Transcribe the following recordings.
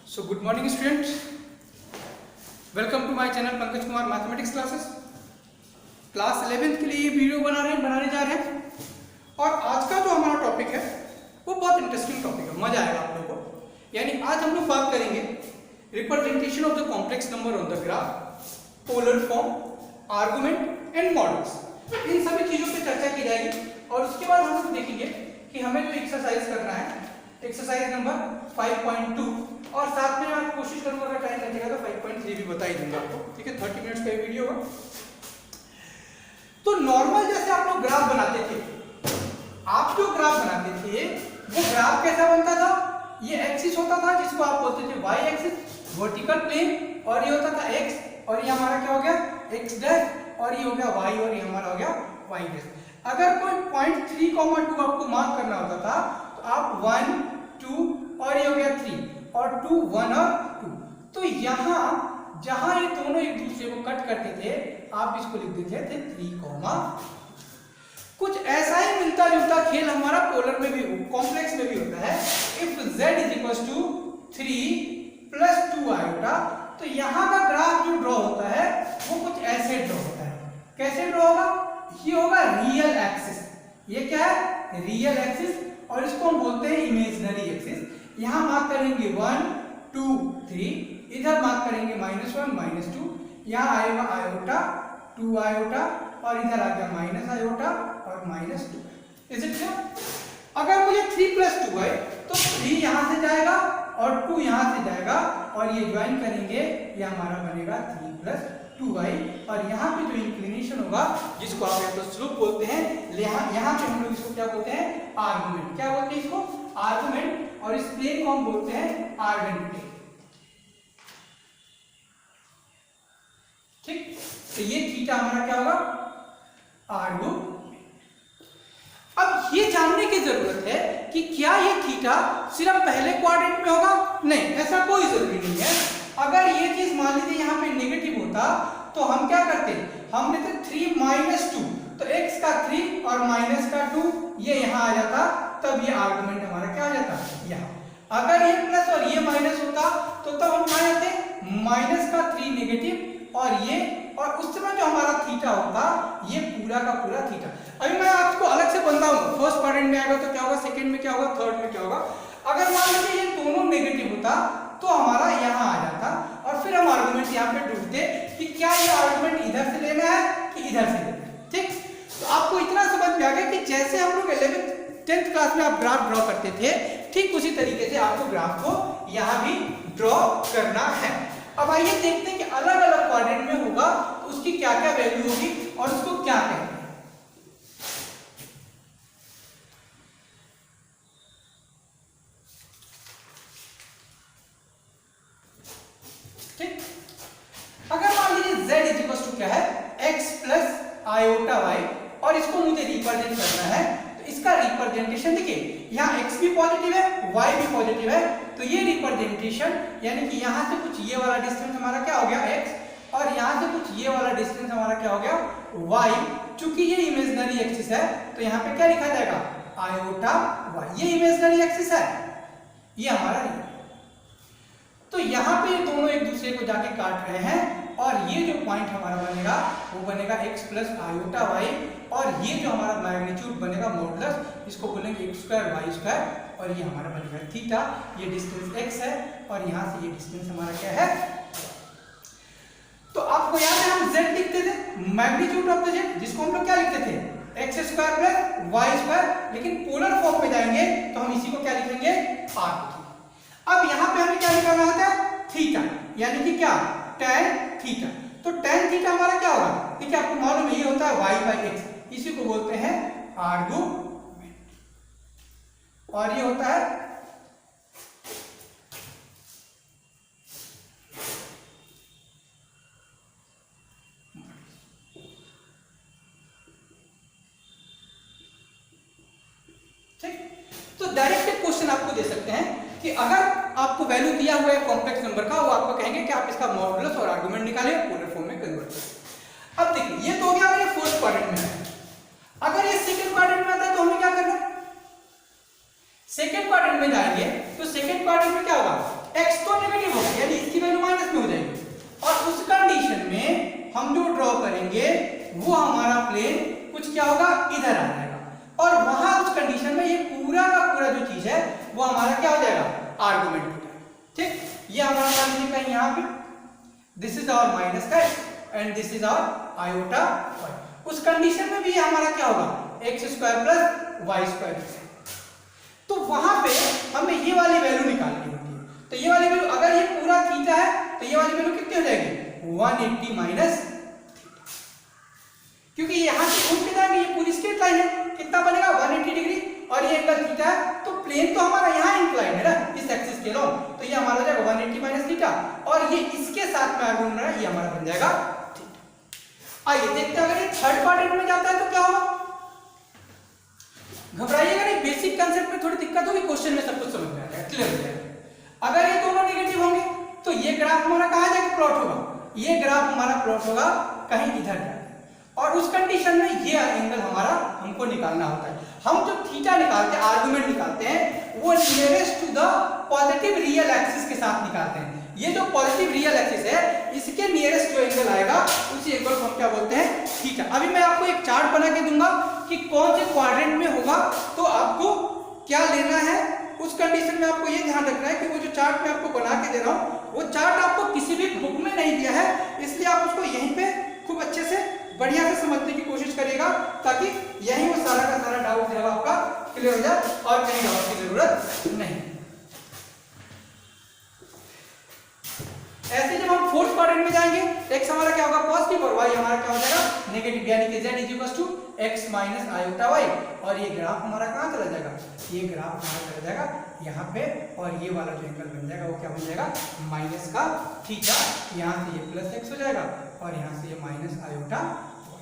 So good morning students, welcome to my channel Pankaj Kumar mathematics classes. Class 11th के लिए ये video बनाने जा रहे हैं और आज का जो हमारा टॉपिक है वो बहुत इंटरेस्टिंग टॉपिक है, मजा आएगा आप लोगों को। यानी आज हम लोग बात करेंगे representation of the complex number on the graph, polar form, argument and models. इन सभी चीजों पे चर्चा की जाएगी और उसके बाद हम लोग देखेंगे कि हमें जो एक्सरसाइज करना है, एक्सरसाइज नंबर 5.2, और साथ में मैं कोशिश करूंगा अगर टाइम लगेगा तो 5.3 भी बता ही दूंगा आपको। ठीक है, 30 मिनट्स का वीडियो होगा। तो नॉर्मल जैसे आप लोग ग्राफ बनाते थे, आप जो ग्राफ बनाते थे वो ग्राफ कैसा बनता था? ये एक्सिस होता था जिसको आप बोलते थे वाई एक्सिस, वर्टिकल प्लेन, और ये होता था एक्स, और ये हमारा क्या हो गया एक्स डैश, और ये हो गया वाई, और ये हमारा हो गया वाई डैश। अगर कोई पॉइंट 3,2 आपको मार्क करना होता था तो आप 1 2 और ये हो गया 3 और 2 1 और 2। तो यहाँ जहां ये दोनों एक दूसरे को कट करते थे आप इसको लिख देते थे 3, कुछ ऐसा ही मिलता जुलता खेल हमारा पोलर में भी, कॉम्प्लेक्स में भी होता है। If z is equal to 3 plus 2 iota, तो यहाँ का ग्राफ जो ड्रॉ होता है वो कुछ ऐसे ड्रॉ होता है। कैसे ड्रॉ होगा? ये होगा रियल एक्सिस। ये क्या है? रियल एक्सिस, और इसको हम बोलते हैं इमेजिनरी एक्सिस। यहाँ मार्क करेंगे 1 2 3, इधर मार्क करेंगे -1 -2, यहाँ आएगा आयोटा 2 आयोटा, और इधर आ गया माइनस आयोटा और -2। Is it clear? अगर मुझे 3 प्लस 2 है तो 3 यहाँ से जाएगा और 2 यहाँ से जाएगा, और ये ज्वाइन करेंगे, ये हमारा बनेगा 3 प्लस 2y, और यहाँ पे जो इंक्लिनेशन होगा जिसको आप या तो स्लोप बोलते हैं, यहाँ पे हम लोग इसको क्या बोलते हैं? आर्गुमेंट। क्या बोलते हैं इसको? आर्गुमेंट। और इस प्लेन को हम बोलते हैं आर्गन प्लेन। ठीक, तो ये थीटा हमारा क्या होगा? आर्गुमेंट। अब ये जानने की जरूरत है कि क्या ये थीटा सिर्फ पहले क्वाड्रेंट में होगा? नहीं, ऐसा कोई जरूरी नहीं है। अगर ये चीज मान लीजिए यहाँ पे नेगेटिव होता तो हम क्या करते? हम लेते 3 -2, तो x का 3 और माइनस का 2 ये यहाँ आ जाता, तब ये आर्गुमेंट हमारा क्या आ जाता? यहाँ। अगर ये प्लस और ये माइनस होता तो तब हम क्या जाते? माइनस का 3 नेगेटिव और ये, और उस समय जो हमारा थीटा होता ये पूरा का पूरा थीटा। अभी मैं आपको अलग से बताऊंगा, फर्स्ट क्वाड्रेंट में आएगा तो क्या होगा, सेकंड में क्या होगा, थर्ड में क्या होगा। अगर मान लीजिए ये दोनों नेगेटिव होता तो हमारा यहाँ आ जाता, और फिर हम आर्गुमेंट यहाँ पे ढूंढते कि क्या ये आर्गुमेंट इधर से लेना है कि इधर से लेना है। ठीक, तो आपको इतना समझ में आ गया कि जैसे हम लोग 11th 10th क्लास में आप ग्राफ ड्रॉ करते थे, ठीक उसी तरीके से आपको ग्राफ को यहाँ भी ड्रॉ करना है। अब आइए देखते हैं कि अलग अलग क्वाड्रेंट में होगा तो उसकी क्या क्या वैल्यू होगी और उसको क्या कहते हैं। ठीक, अगर मान लीजिए z इज इक्वल टू क्या है? x प्लस आयोटा y, और इसको मुझे रिप्रेजेंट करना है, तो इसका रिप्रेजेंटेशन देखिए, यहाँ x भी पॉजिटिव है, y भी पॉजिटिव है, तो ये रिप्रेजेंटेशन यानी कि यहाँ से कुछ ये वाला डिस्टेंस हमारा क्या हो गया x, और यहाँ से कुछ ये वाला डिस्टेंस हमारा क्या हो गया y। चूंकि ये इमेजिनरी एक्सिस है तो यहाँ पे क्या लिखा जाएगा? Iota y। ये इमेजिनरी एक्सिस है, ये हमारा रियल। तो यहाँ पे दोनों एक दूसरे को जाके काट रहे हैं, और ये जो पॉइंट हमारा बनेगा वो बनेगा x प्लस आयोटा y, और ये जो हमारा मैग्नीट्यूड बनेगा मॉडुलस, इसको बोलेंगे x² y², और ये हमारा बनेगा थीटा। ये डिस्टेंस x है और यहाँ से ये डिस्टेंस हमारा क्या है? तो आपको याद है हम z लिखते थे, मैग्नीट्यूड ऑफ द z, जिसको हम लोग क्या लिखते थे? x² प्लस y², लेकिन पोलर फॉर्म में जाएंगे तो हम इसी को क्या लिखेंगे? r। अब यहाँ पे हमें क्या निकालना होता है? थीटा, यानी कि क्या? tan theta. तो tan थीटा हमारा क्या होगा? ठीक है, आपको मालूम है ये होता है y/x, इसी को बोलते हैं आर्गुमेंट, और ये होता है ठीक। तो डायरेक्ट क्वेश्चन आपको दे सकते हैं कि अगर आपको वैल्यू दिया हुआ है कॉम्प्लेक्स नंबर का, वो आपको कहेंगे कि आप इसका मॉडुलस और आर्गुमेंट निकालें, पोलर फॉर्म में कन्वर्ट करें। अब देखिए, ये तो हो गया मेरे फर्स्ट क्वाड्रेंट में है। अगर ये सेकंड क्वाड्रेंट में आता है तो हमें क्या करना है? सेकंड क्वाड्रेंट में जाएंगे तो सेकंड क्वाड्रेंट में क्या होगा? x तो नेगेटिव वो हमारा प्लेन कुछ क्या होगा, इधर आ जाएगा, और वहां उस कंडीशन में ये पूरा का पूरा जो चीज है वो हमारा क्या हो जाएगा, आर्गुमेंट हो जाएगा। ठीक, ये हमारा मान लीजिए कहीं यहाँ पे दिस इज आवर माइनस का and this is our iota Y. उस कंडीशन में भी ये हमारा क्या होगा, X square plus Y square. तो वहां पे हमें ये वाली वैल्यू निकालनी होती है। तो ये वाली वैल्यू अगर ये पूरा थीटा है तो ये वाली वैल्यू कितनी हो जाएगी, 180 माइनस थीटा, क्योंकि यहाँ से घूम के जाएंगे, ये पूरी स्ट्रेट लाइन है, कितना बनेगा 180 डिग्री, और ये एंगल थीटा है, तो प्लेन तो हमारा यहाँ इंक्लाइन है ना इस एक्सिस के लॉन्ग, तो ये हमारा हो जाएगा 180 माइनस थीटा, और ये इसके साथ में आर्गुमेंट है, ये हमारा बन जाएगा थीटा। आइए देखते हैं अगर ये थर्ड क्वाड्रेंट में जाता है तो क्या होगा। घबराइएगा नहीं, बेसिक कंसेप्ट में थोड़ी दिक्कत होगी, क्वेश्चन में सब कुछ समझ में आ जाएगा, क्लियर हो जाएगा। अगर ये दोनों नेगेटिव होंगे तो ये ग्राफ हमारा कहां जाके प्लॉट होगा, ये ग्राफ हमारा प्लॉट होगा कहीं इधर जाके, और उस कंडीशन में ये एंगल हमारा हमको निकालना होता है। हम जो थीटा निकालते हैं, आर्गुमेंट निकालते हैं, वो nearest to the positive real axis के साथ निकालते हैं। ये जो पॉजिटिव रियल एक्सिस है इसके नियरेस्ट जो एंगल आएगा उसी एंगल को हम क्या बोलते हैं, थीटा। अभी मैं आपको एक चार्ट बना के दूंगा कि कौन से क्वाड्रेंट में होगा, तो आपको क्या लेना है उस कंडीशन में आपको ये ध्यान रखना है कि वो जो चार्ट मैं आपको बना के दे रहा हूं वो चार्ट आपको किसी भी बुक में नहीं दिया है, इसलिए आप उसको यहीं पे खूब अच्छे से बढ़िया से समझने की कोशिश करिएगा, ताकि यही वो सारा का सारा डाउट जो है आपका क्लियर हो जाए और कहीं डाउट की जरूरत नहीं। ऐसे जब हम फोर्थ क्वाड्रेंट में जाएंगे, x हमारा क्या होगा पॉजिटिव और y हमारा क्या हो जाएगा नेगेटिव, यानी कि z equals to x minus iota y, और ये ग्राफ हमारा कहां चला जाएगा, ये ग्राफ हमारा चला जाएगा यहाँ पे, और ये वाला जो एंगल बन जाएगा वो क्या बन जाएगा माइनस का थीटा, यहाँ से ये प्लस x हो जाएगा और यहाँ से ये माइनस आयोटा y।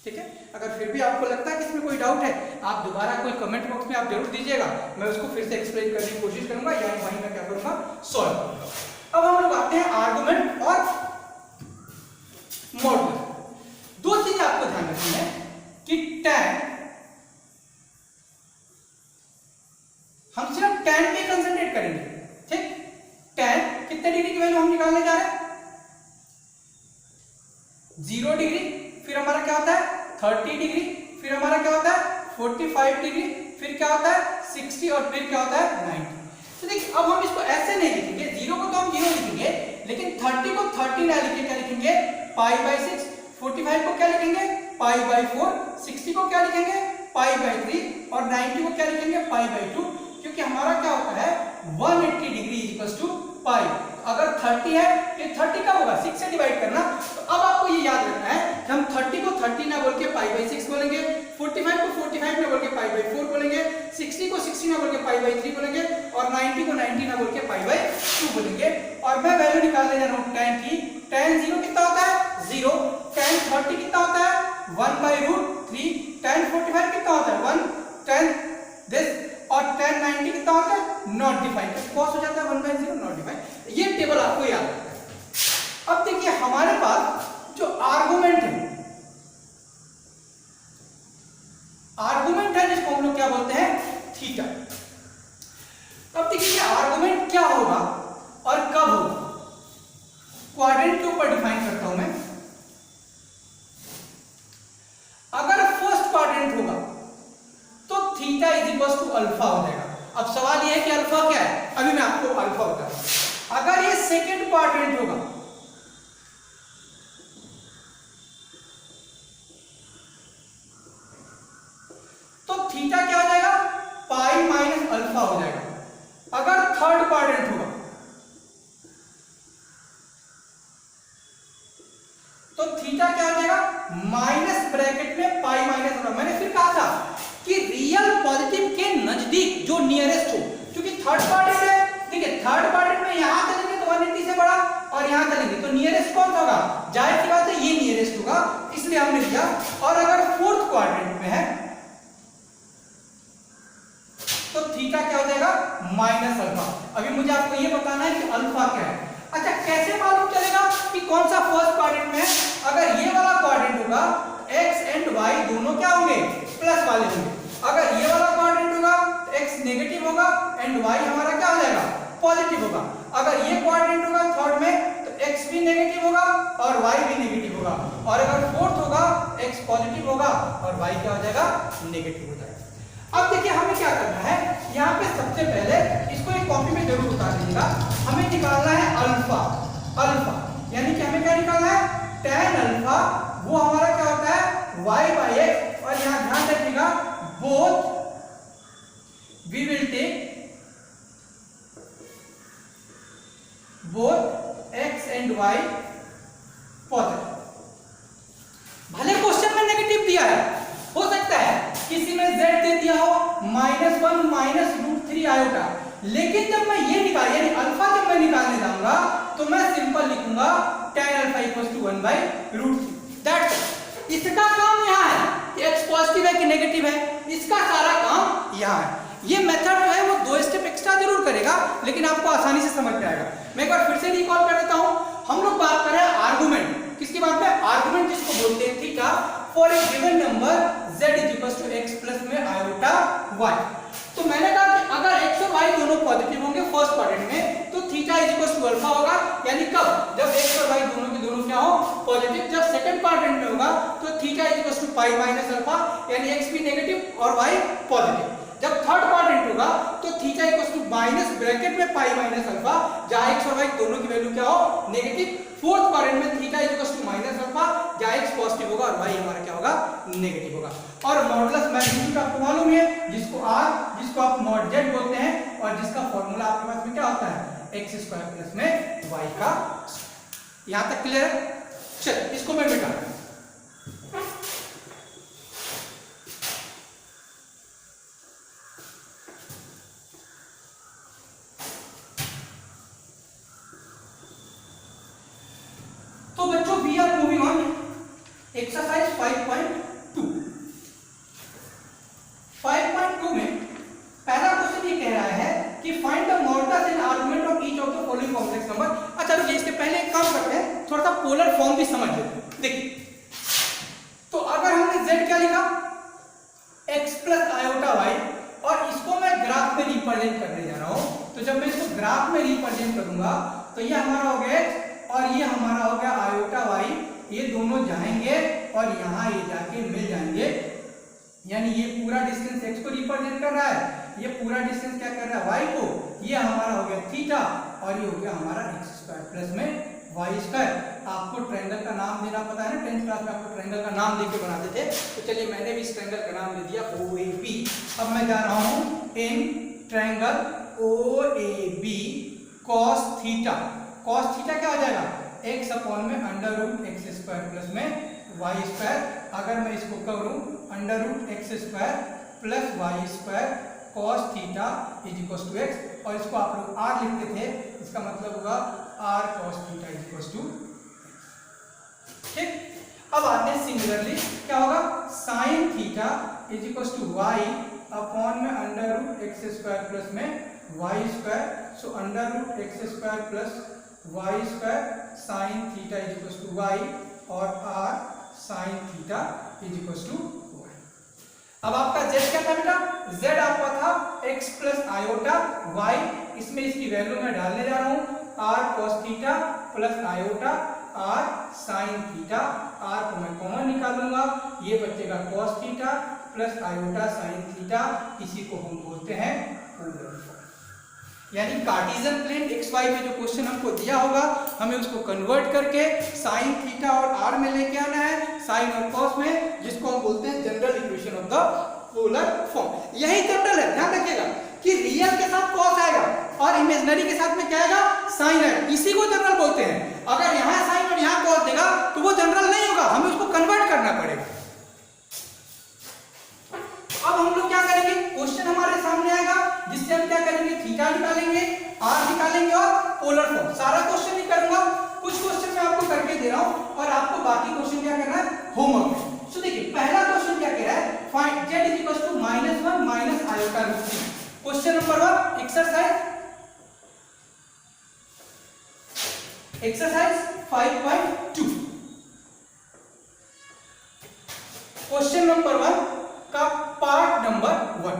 ठीक है, अगर फिर भी आपको लगता है कि इसमें कोई डाउट है आप दोबारा कोई कमेंट बॉक्स में आप जरूर दीजिएगा, मैं उसको फिर से एक्सप्लेन करने की कोशिश करूंगा, या वहीं मैं क्या करूंगा सॉल्व करूंगा। अब हम लोग आते हैं आर्गुमेंट और मॉडुलस। दो चीज आपको ध्यान रखनी है कि tan, हम सिर्फ tan पे कंसंट्रेट करेंगे। ठीक, tan कितने डिग्री की वैल्यू हम निकालने जा रहे हैं, 0 डिग्री, फिर हमारा क्या होता है 30 डिग्री, फिर हमारा क्या होता है 45 डिग्री, फिर क्या होता है 60, और फिर क्या होता है 90। तो देखिए अब हम इसको ऐसे नहीं लिखेंगे, 0 को तो हम 0 लिखेंगे, लेकिन 30 को 30 ना लिख के क्या लिखेंगे π/6, 45 को क्या लिखेंगे π/4, 60 को क्या लिखेंगे π/3, और 90 को क्या लिखेंगे π/2, क्योंकि हमारा क्या होता है 180 डिग्री इक्वल्स टू पाई। अगर 30 है तो 30 कब होगा 6 से डिवाइड करना, तो अब आपको ये याद रखना है कि हम 30 को 30 ना बोल के π/6 बोलेंगे, 45 को 45 ना बोल के π/4 बोलेंगे, 60 को 60 ना बोल के π/3 बोलेंगे, और 90 को 90 ना बोल के π/2 बोलेंगे। और मैं वैल्यू निकालने जा रहा हूं tan की। tan 0 कितना होता है 0, tan 30 कितना होता है 1/√3, tan 45 कितना होता है 1, tan दिस, और tan 90 कितना होता है नॉट डिफाइंड, कॉस हो जाता है 1/0 नॉट डिफाइंड। ये टेबल आपको याद रखना है। अब देखिए हमारे पास जो आर्गुमेंट है, आर्गुमेंट है जिसको हम लोग क्या बोलते हैं थीटा। अब देखिए आर्गुमेंट क्या होगा और कब होगा, क्वाड्रेंट के ऊपर डिफाइन करता हूं मैं। अगर फर्स्ट क्वाड्रेंट होगा तो theta is equal to alpha हो जाएगा। अब सवाल यह है कि अल्फा क्या है, अभी मैं आपको अल्फा बता रहा हूं। अगर ये सेकंड क्वाड्रेंट होगा तो थीटा क्या हो जाएगा पाई माइनस अल्फा हो जाएगा। अगर थर्ड क्वाड्रेंट होगा तो थीटा क्या हो जाएगा माइनस ब्रैकेट में पाई माइनस अल्फा। मैंने फिर कहा था कि रियल पॉजिटिव के नजदीक जो नियरेस्ट हो, क्योंकि थर्ड क्वाड्रेंट है, ठीक है, थर्ड क्वाड्रेंट में यहां चलेंगे तो 180 से बड़ा, और यहां चलेंगे तो नियरेस्ट कौन होगा, जाहिर सी बात है ये नियरेस्ट होगा, इसलिए हमने लिया। और अगर फोर्थ क्वाड्रेंट में है तो थीटा क्या हो जाएगा माइनस अल्फा। अभी मुझे आपको ये बताना है कि अल्फा क्या है। अच्छा, कैसे मालूम चलेगा कि कौन सा फर्स्ट क्वाड्रेंट में है, अगर ये वाला क्वाड्रेंट होगा x एंड y दोनों क्या होंगे प्लस वाले होंगे। अगर ये वाला क्वाड्रेंट होगा तो x नेगेटिव होगा एंड y हमारा क्या हो जाएगा पॉजिटिव होगा। अगर ये क्वाड्रेंट होगा थर्ड में तो x भी भी नेगेटिव होगा और y भी नेगेटिव होगा, और अगर फोर्थ होगा x पॉजिटिव होगा और y क्या हो जाएगा, नेगेटिव हो जाएगा। अब देखिए हमें क्या करना है, यहाँ पे सबसे पहले इसको एक कॉपी में जरूर उतार लीजिएगा, हमें निकालना है अल्फा। अल्फा यानी कि हमें क्या निकालना है, tan अल्फा, वो हमारा क्या होता है y बाई x, और यहाँ ध्यान रखिएगा both we will take both x and y positive. भले क्वेश्चन में नेगेटिव दिया है, हो सकता है किसी में z दे दिया हो -1 माइनस √3 आयोटा, लेकिन जब मैं ये निकाल यानी अल्फा जब मैं निकालने जाऊंगा तो मैं सिंपल लिखूंगा tan alpha equals to 1 by √3। That's इसका काम यहाँ है कि x पॉजिटिव है कि नेगेटिव है, इसका सारा काम यहाँ है। ये मेथड जो है वो 2 स्टेप एक्स्ट्रा जरूर करेगा, लेकिन आपको आसानी से समझ में आएगा। मैं एक बार फिर से रिकॉल कर देता हूं। हम लोग बात कर रहे हैं आर्गुमेंट, किसकी बात में, आर्गुमेंट जिसको बोलते हैं theta for a given number z equals to x plus में आयोटा y। तो मैंने कहा कि अगर x और y दोनों पॉजिटिव होंगे फर्स्ट क्वाड्रेंट में, तो थीटा इक्वल्स टू अल्फा होगा, यानी कब, जब x और y दोनों के दोनों क्या हो, पॉजिटिव। जब सेकंड क्वाड्रेंट में होगा तो theta equals to pi minus alpha, यानी x भी नेगेटिव और y पॉजिटिव। जब थर्ड क्वाड्रेंट होगा तो theta equals to minus bracket में पाई माइनस अल्फा, जहां x और y दोनों की वैल्यू क्या हो, नेगेटिव। फोर्थ क्वाड्रेंट में theta equals to minus alpha, जहां x पॉजिटिव होगा और y हमारा क्या होगा, नेगेटिव होगा। और मॉडुलस मैग्नीट्यूड आपको मालूम है, जिसको r, जिसको आप मॉड z बोलते हैं, और जिसका फॉर्मूला आपके पास में क्या होता है, x स्क्वायर प्लस में y का। यहां तक क्लियर है? चल इसको मैं मिटा दूं। तो बच्चों we are moving on exercise 5.2। 5.2 में पहला क्वेश्चन ये कह रहा है कि find the modulus and argument of each of the following complex number. अच्छा रुकिए, इसके पहले एक काम करते हैं, थोड़ा सा पोलर फॉर्म भी समझ लेते हैं। देखिए, तो अगर हमने z क्या लिखा, x प्लस आयोटा y, और इसको मैं ग्राफ में रिप्रेजेंट करने जा रहा हूं, तो जब मैं इसको ग्राफ में रिप्रेजेंट करूंगा तो ये हमारा हो गया x और ये हमारा हो गया आयोटा y, ये दोनों जाएंगे और यहाँ ये जाके मिल जाएंगे, यानी ये पूरा डिस्टेंस x को रिप्रेजेंट कर रहा है, ये पूरा डिस्टेंस क्या कर रहा है, y को। ये हमारा हो गया थीटा और ये हो गया हमारा x स्क्वायर प्लस में y स्क्वायर। आपको ट्रायंगल का नाम देना पता है ना, 10th क्लास में आपको ट्रायंगल का नाम देके बनाते थे, तो चलिए मैंने भी इस ट्रायंगल का नाम दे दिया OAB। अब मैं जा रहा हूँ in triangle OAB cos theta. cos theta क्या हो जाएगा, x अपॉन में under root x square plus में y स्क्वायर। अगर मैं इसको करूं under root x square plus Y square cos theta is equal to x, और इसको आप लोग r लिखते थे, इसका मतलब होगा r cos theta is equal to x। ठीक, अब आते हैं सिमिलरली क्या होगा, sin theta is equal to y upon में under root x square plus में y square. So under root x square plus y square sin theta is equal to y, और r sin theta is equal to y। अब आपका z क्या था बेटा, z आपका था x प्लस आयोटा y, इसमें इसकी वैल्यू मैं डालने जा रहा हूं, r cos theta plus iota r sin theta. r को मैं कॉमन निकालूंगा, ये बचेगा cos theta plus iota sin theta, इसी को हम बोलते हैं पोलर फॉर्म। यानी कार्टेशियन प्लेन xy में जो क्वेश्चन हमको दिया होगा, हमें उसको कन्वर्ट करके sin थीटा और r में लेके आना है, sin और cos में, जिसको हम बोलते हैं general equation of the polar form. यही जनरल है, ध्यान रखिएगा कि रियल के साथ cos आएगा और इमेजिनरी के साथ में क्या आएगा, sin आएगा, इसी को जनरल बोलते हैं। अगर यहाँ sin और यहाँ cos देगा तो वो जनरल नहीं होगा, हमें उसको कन्वर्ट करना पड़ेगा। अब हम लोग क्या करेंगे, क्वेश्चन हमारे सामने आएगा, जिससे हम क्या करेंगे, थीटा निकालेंगे, r निकालेंगे और पोलर फॉर्म। सारा क्वेश्चन नहीं करूंगा, कुछ क्वेश्चन मैं आपको करके दे रहा हूं और आपको बाकी क्वेश्चन क्या करना है, होमवर्क में। सो देखिए पहला क्वेश्चन क्या कह रहा है, find z is equal to -1 minus iota root 3। Question number 1 exercise 5.2। Question number 1 का part number 1,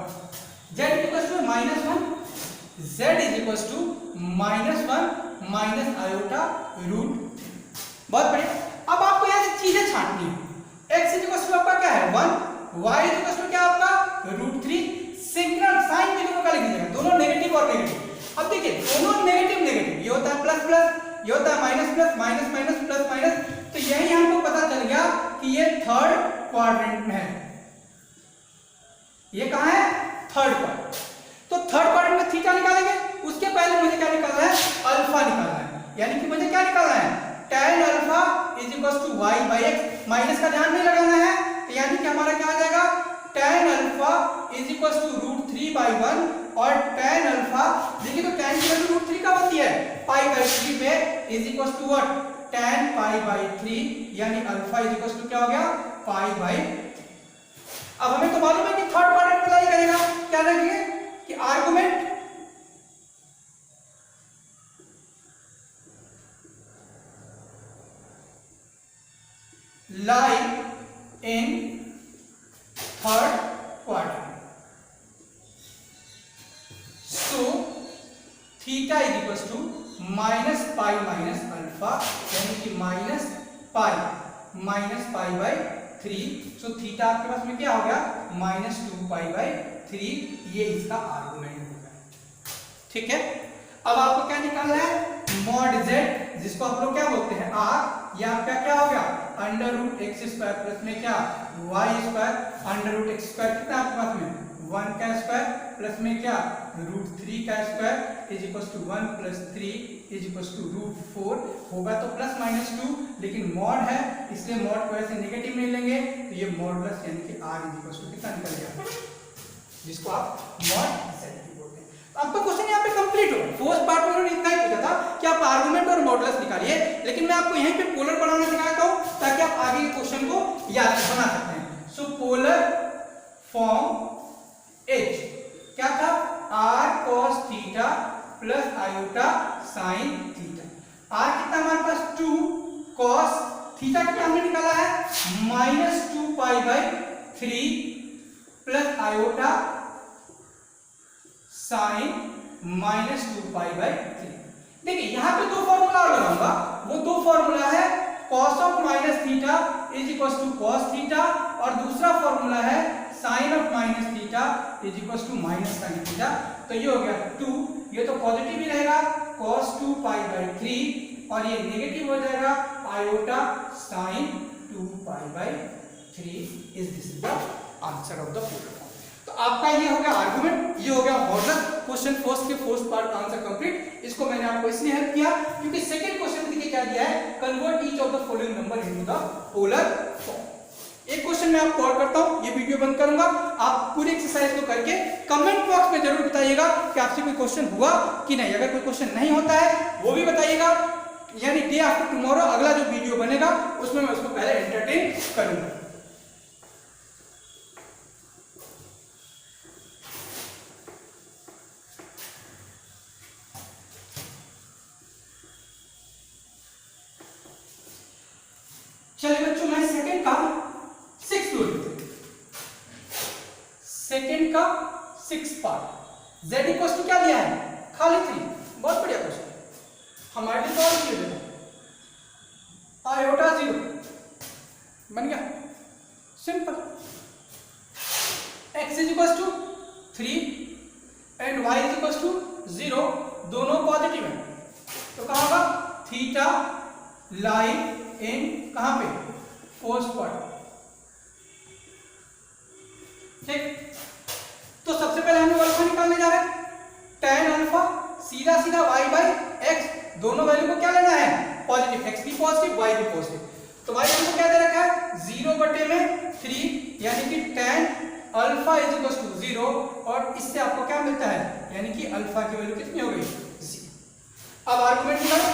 z equal to -1, z is equal to -1 minus iota root 3। बहुत बढ़िया। अब आपको यहाँ से चीजें छांटनी है। x इक्वल टू आपका क्या है 1, y इक्वल टू क्या आपका √3, सिग्नल साइन की दोनों का लिख दीजिएगा, दोनों नेगेटिव और नेगेटिव। अब देखिए दोनों नेगेटिव नेगेटिव, ये होता है प्लस प्लस, ये होता है minus plus, minus minus plus minus, तो यही हमको पता चल गया कि ये थर्ड क्वाड्रेंट में है। ये कहां है? Third quadrant. तो थर्ड क्वाड्रेंट में थीटा निकालेंगे, उसके पहले मुझे क्या निकालना है? अल्फा निकालना है, यानी कि मुझे क्या निकालना है? tan alpha is equal to y by x. Minus का ध्यान नहीं लगाना है, तो यानी कि हमारा क्या आ जाएगा? tan alpha is equal to √3/1, और tan अल्फा देखिए तो tan की वैल्यू √3 का होती है, पाई बाई 3 पे is equal to what? tan pi by 3, यानी अल्फा इज इक्वल टू क्या हो गया? Pi by 3। अब हमें तो मालूम है कि थर्ड क्वाड्रेंट अप्लाई करेगा, क्या लिखेंगे कि argument lie in third quadrant, so theta is equals to minus pi minus alpha, यानी कि minus pi by 3, so theta आपके पास में क्या हो गया? -2 पाई बाई 3, ये इसका आर्गुमेंट हो गया। ठीक है, अब आपको क्या निकालना है? मॉड z, जिसको आप लोग क्या बोलते हैं? r, या आपका क्या हो गया? √x² प्लस में क्या y², √x² कितना आपके पास में? 1 का स्क्वायर प्लस में क्या √3 का square is equal to 1 plus 3 is equal to √4 होगा तो प्लस माइनस 2, लेकिन मॉड है इसलिए मॉड को ऐसे नेगेटिव नहीं लेंगे, तो ये मॉड प्लस यानी कि r इज इक्वल टू कितना निकल गया, जिसको आप मॉड z बोलते हैं। तो आपका क्वेश्चन यहाँ पे कंप्लीट हो गया। फर्स्ट पार्ट में उन्होंने इतना ही पूछा था कि आप आर्गुमेंट और मॉडुलस निकालिए, लेकिन मैं आपको यहीं पे पोलर बनाना सिखाता हूँ ताकि आप आगे के क्वेश्चन को याद बना सकते हैं। सो पोलर फॉर्म H क्या था? r cos theta plus iota sine theta. r कितना हमारे पास 2, cos थीटा कितना हमने निकाला है? -2 पाई by 3 plus iota sign -2 pi by 3। देखिए यहाँ पे दो फॉर्मूला और लगाऊंगा, वो दो फॉर्मूला है cos of minus theta is equal to cos theta, और दूसरा फॉर्मूला है sine of minus theta is equal to minus sine theta. तो ये हो गया 2, ये तो पॉजिटिव ही रहेगा cos 2 पाई बाई 3, और ये नेगेटिव हो जाएगा iota sine 2 pi by 3 is this the answer of the polar form. तो आपका ये हो गया आर्गुमेंट, ये हो गया मॉडुलस। क्वेश्चन फर्स्ट के फर्स्ट पार्ट का आंसर कंप्लीट। इसको मैंने आपको इसलिए हेल्प किया क्योंकि सेकंड क्वेश्चन में देखिए क्या दिया है, convert each of the following number into the polar form. एक क्वेश्चन मैं आपको और करता हूं, ये वीडियो बंद करूंगा, आप पूरी एक्सरसाइज को करके कमेंट बॉक्स में जरूर बताइएगा कि आपसे कोई क्वेश्चन हुआ कि नहीं। अगर कोई क्वेश्चन नहीं होता है वो भी बताइएगा, यानी डे आफ्टर टुमारो अगला जो वीडियो बनेगा उसमें मैं उसको पहले एंटरटेन करूंगा। चलिए बच्चों, मैं सेकंड का 6 लो लेते हैं। सेकंड का 6 पार्ट, z इक्वल टू क्या दिया है? खाली 3। बहुत बढ़िया क्वेश्चन, हमारे लिए सॉल्व किया जाए। आयोटा 0 बन गया, simple. x is equal to 3 and y is equal to 0, दोनों पॉजिटिव है, तो कहां होगा? थीटा लाई इन कहां पे? First part. ठीक, तो सबसे पहले हम लोग अल्फा निकालने जा रहे हैं। tan अल्फा सीधा सीधा y बाई x, दोनों वैल्यू को क्या लेना है? पॉजिटिव, x भी पॉजिटिव y भी पॉजिटिव। तो y हमको क्या दे रखा है? 0 बटे में 3, यानी कि tan alpha is equal to 0, और इससे आपको क्या मिलता है? यानी कि अल्फा की वैल्यू कितनी हो गई? 0। अब आर्गुमेंट निकालो,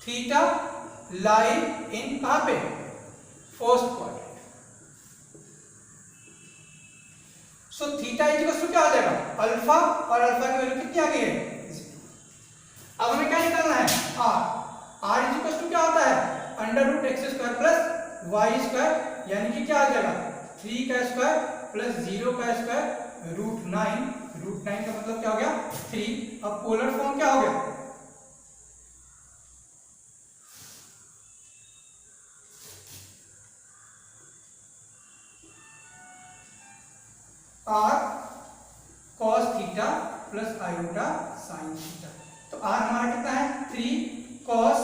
थीटा लाई इन कहां पे? First quadrant. So theta is equal to क्या आ जाएगा? अल्फा, और अल्फा की वैल्यू कितनी आ गई है? 0। अब हमें क्या निकालना है? r इज इक्वल टू क्या होता है? √x² प्लस y², यानी कि क्या आ जाएगा? 3 का स्क्वायर प्लस 0 का स्क्वायर √9 का मतलब क्या हो गया? 3। अब पोलर फॉर्म क्या हो गया? R cos theta plus iota sine theta. तो आर हमारा कितना है 3 कॉस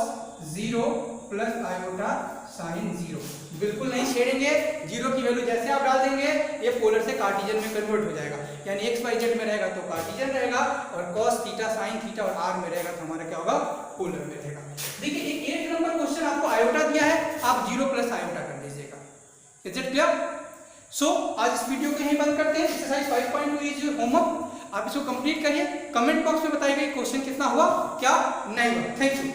0 प्लस आयोटा साइन 0। बिल्कुल नहीं छेड़ेंगे, जीरो की वैल्यू जैसे आप डाल देंगे ये पोलर से कार्टिजन में कन्वर्ट हो जाएगा, यानी एक्स वाई जेड में रहेगा तो कार्टिजन रहेगा, और कॉस थीटा साइन थीटा और आर में रहेगा तो हमारा क्या होगा पोलर में रहेगा। देखिए एक नंबर क्वेश्चन आपको आयोटा दिया है, आप 0 प्लस आयोटा कर दीजिएगा। Is it clear? सो आज इस वीडियो को यहीं बंद करते हैं। एक्सरसाइज 5.2 इज योर होमवर्क, आप इसको कंप्लीट करिए, कमेंट बॉक्स में बताइएगा क्वेश्चन कितना हुआ क्या नहीं हुआ। Thank you.